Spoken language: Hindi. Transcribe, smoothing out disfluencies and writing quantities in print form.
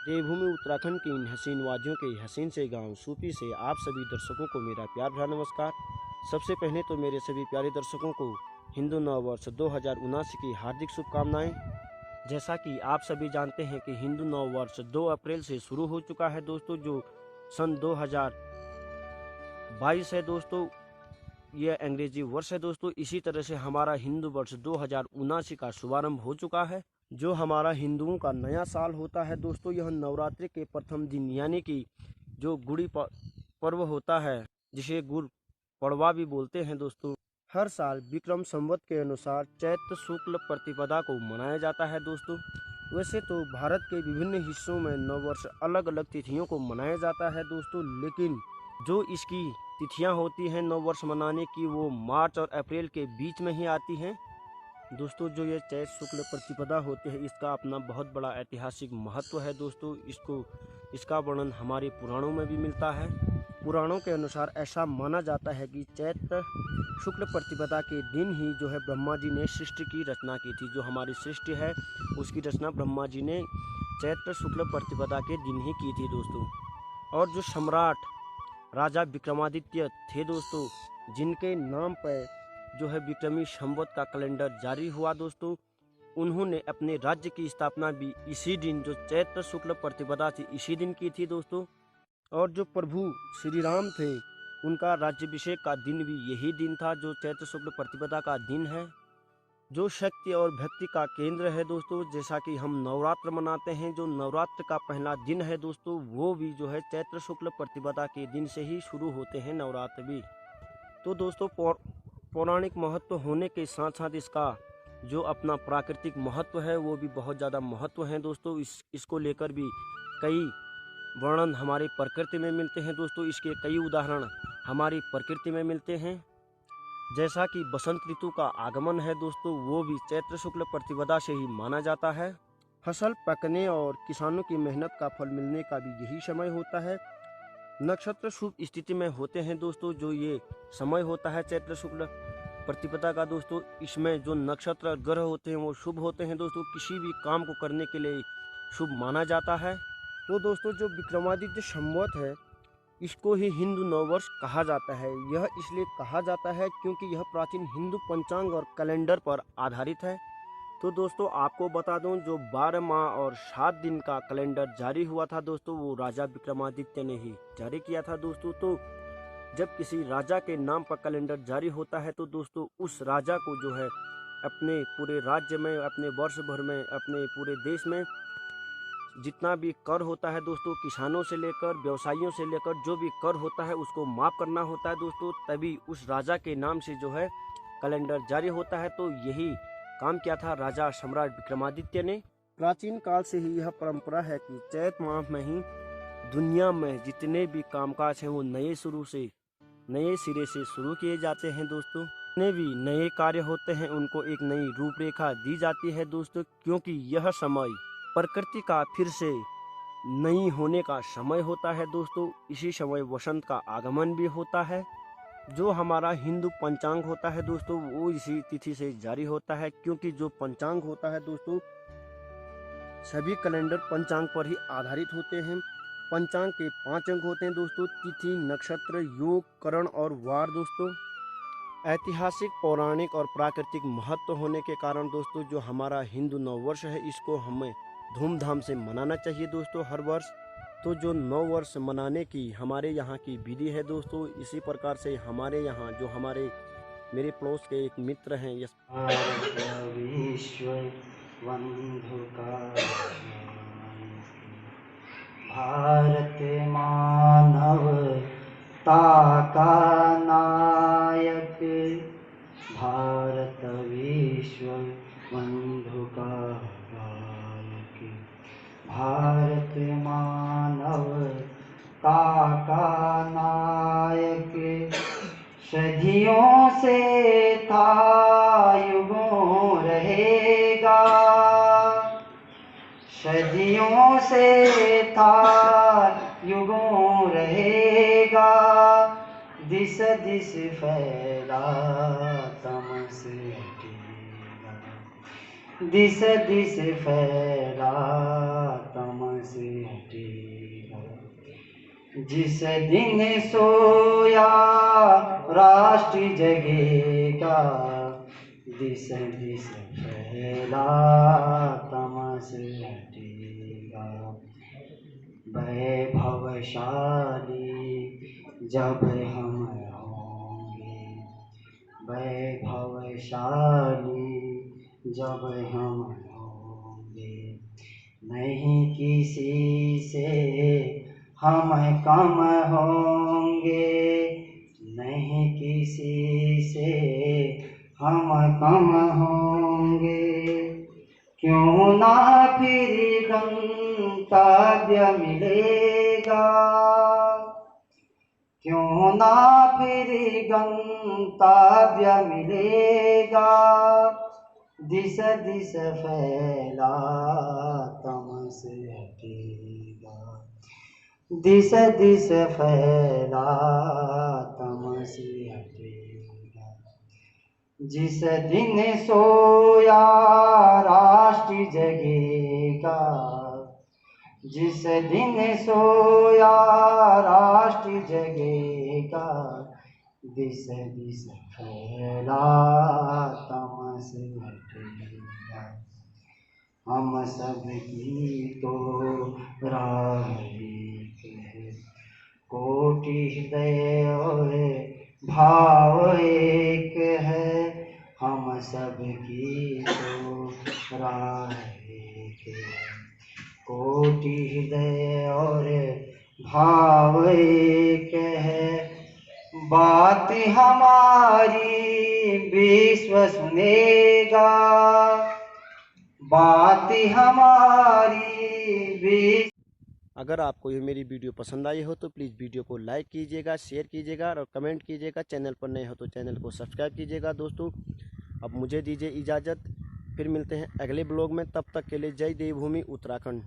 देवभूमि उत्तराखंड की इन हसीन वादियों के हसीन से गांव सूपी से आप सभी दर्शकों को मेरा प्यार भरा नमस्कार। सबसे पहले तो मेरे सभी प्यारे दर्शकों को हिंदू नव वर्ष 2079 की हार्दिक शुभकामनाएं। जैसा कि आप सभी जानते हैं कि हिंदू नव वर्ष 2 अप्रैल से शुरू हो चुका है दोस्तों, जो सन 2022 है दोस्तों। यह अंग्रेजी वर्ष है दोस्तों। इसी तरह से हमारा हिंदू वर्ष 2079 का शुभारंभ हो चुका है, जो हमारा हिंदुओं का नया साल होता है दोस्तों। यह नवरात्रि के प्रथम दिन यानी कि जो गुड़ी पर्व होता है, जिसे गुड़ पड़वा भी बोलते हैं दोस्तों, हर साल विक्रम संवत के अनुसार चैत्र शुक्ल प्रतिपदा को मनाया जाता है दोस्तों। वैसे तो भारत के विभिन्न हिस्सों में नववर्ष अलग अलग तिथियों को मनाया जाता है दोस्तों, लेकिन जो इसकी तिथियां होती हैं नववर्ष मनाने की, वो मार्च और अप्रैल के बीच में ही आती हैं दोस्तों। जो ये चैत्र शुक्ल प्रतिपदा होती है, इसका अपना बहुत बड़ा ऐतिहासिक महत्व है दोस्तों। इसका वर्णन हमारे पुराणों में भी मिलता है। पुराणों के अनुसार ऐसा माना जाता है कि चैत्र शुक्ल प्रतिपदा के दिन ही जो है ब्रह्मा जी ने सृष्टि की रचना की थी। जो हमारी सृष्टि है उसकी रचना ब्रह्मा जी ने चैत्र शुक्ल प्रतिपदा के दिन ही की थी दोस्तों। और जो सम्राट राजा विक्रमादित्य थे दोस्तों, जिनके नाम पर जो है विक्रमी संवत का कैलेंडर जारी हुआ दोस्तों, उन्होंने अपने राज्य की स्थापना भी इसी दिन, जो चैत्र शुक्ल प्रतिपदा थी, इसी दिन की थी दोस्तों। और जो प्रभु श्री राम थे, उनका राज्याभिषेक का दिन भी यही दिन था, जो चैत्र शुक्ल प्रतिपदा का दिन है, जो शक्ति और भक्ति का केंद्र है दोस्तों। जैसा कि हम नवरात्र मनाते हैं, जो नवरात्र का पहला दिन है दोस्तों, वो भी जो है चैत्र शुक्ल प्रतिपदा के दिन से ही शुरू होते हैं नवरात्र भी। तो दोस्तों पौराणिक महत्व होने के साथ साथ इसका जो अपना प्राकृतिक महत्व है वो भी बहुत ज़्यादा महत्व है दोस्तों। इसको लेकर भी कई वर्णन हमारी प्रकृति में मिलते हैं दोस्तों। इसके कई उदाहरण हमारी प्रकृति में मिलते हैं। जैसा कि बसंत ऋतु का आगमन है दोस्तों, वो भी चैत्र शुक्ल प्रतिपदा से ही माना जाता है। फसल पकने और किसानों की मेहनत का फल मिलने का भी यही समय होता है। नक्षत्र शुभ स्थिति में होते हैं दोस्तों। जो ये समय होता है चैत्र शुक्ल प्रतिपदा का दोस्तों, इसमें जो नक्षत्र ग्रह होते हैं वो शुभ होते हैं दोस्तों। किसी भी काम को करने के लिए शुभ माना जाता है। तो दोस्तों जो विक्रमादित्य संवत है, इसको ही हिंदू नववर्ष कहा जाता है। यह इसलिए कहा जाता है क्योंकि यह प्राचीन हिंदू पंचांग और कैलेंडर पर आधारित है। तो दोस्तों आपको बता दूं, जो 12 माह और 7 दिन का कैलेंडर जारी हुआ था दोस्तों, वो राजा विक्रमादित्य ने ही जारी किया था दोस्तों। तो जब किसी राजा के नाम पर कैलेंडर जारी होता है तो दोस्तों उस राजा को जो है अपने पूरे राज्य में, अपने वर्ष भर में, अपने पूरे देश में जितना भी कर होता है दोस्तों, किसानों से लेकर व्यवसायियों से लेकर जो भी कर होता है उसको माफ़ करना होता है दोस्तों। तभी उस राजा के नाम से जो है कैलेंडर जारी होता है। तो यही काम किया था राजा सम्राट विक्रमादित्य ने। प्राचीन काल से ही यह परंपरा है कि चैत माह में ही दुनिया में जितने भी कामकाज हैं वो नए सिरे से शुरू किए जाते हैं दोस्तों। जितने भी नए कार्य होते हैं उनको एक नई रूपरेखा दी जाती है दोस्तों, क्योंकि यह समय प्रकृति का फिर से नई होने का समय होता है दोस्तों। इसी समय वसंत का आगमन भी होता है। जो हमारा हिंदू पंचांग होता है दोस्तों, वो इसी तिथि से जारी होता है, क्योंकि जो पंचांग होता है दोस्तों, सभी कैलेंडर पंचांग पर ही आधारित होते हैं। पंचांग के 5 अंग होते हैं दोस्तों: तिथि, नक्षत्र, योग, करण और वार दोस्तों। ऐतिहासिक, पौराणिक और प्राकृतिक महत्व होने के कारण दोस्तों जो हमारा हिंदू नववर्ष है, इसको हमें धूमधाम से मनाना चाहिए दोस्तों हर वर्ष। तो जो नव वर्ष मनाने की हमारे यहाँ की विधि है दोस्तों, इसी प्रकार से हमारे यहाँ जो मेरे पड़ोस के एक मित्र हैं, विश्व बंधु का भारत मानवता का नायक, भारत विश्व बंधु का नायक, भारत मानवता का नायक, सदियों से था युगों रहेगा, सदियों से था युगों रहेगा, दिस दिस फैला तमस हटेगा, दिस दिस फैला तमस से हटेगा। जिस दिन सोया राष्ट्र जगेगा, दिस दिस फैला तमस हटेगा। वैभवशाली जब हम होंगे, वैभवशाली जब हम होंगे, नहीं किसी से हम कम होंगे, नहीं किसी से हम कम होंगे। क्यों ना फिर गंतव्य मिलेगा, क्यों ना फिर गंतव्य मिलेगा। दिस दिस फैला तमस हटेगा, दिस दिस फैला तमस हटेगा। जिस दिन सोया राष्ट्र जगेगा, जिस दिन सोया राष्ट्र जगेगा, दिस दिस फैला तमस हटेगा। हम सब की तो राह एक है, कोटि हृदय और भाव एक है। हम सब की तो राह एक है, कोटि हृदय और भाव एक है। बात हमारी विश्व सुनेगा, बात हमारी विश्व। अगर आपको ये मेरी वीडियो पसंद आई हो तो प्लीज़ वीडियो को लाइक कीजिएगा, शेयर कीजिएगा और कमेंट कीजिएगा। चैनल पर नए हो तो चैनल को सब्सक्राइब कीजिएगा। दोस्तों अब मुझे दीजिए इजाज़त, फिर मिलते हैं अगले ब्लॉग में। तब तक के लिए जय देवभूमि उत्तराखंड।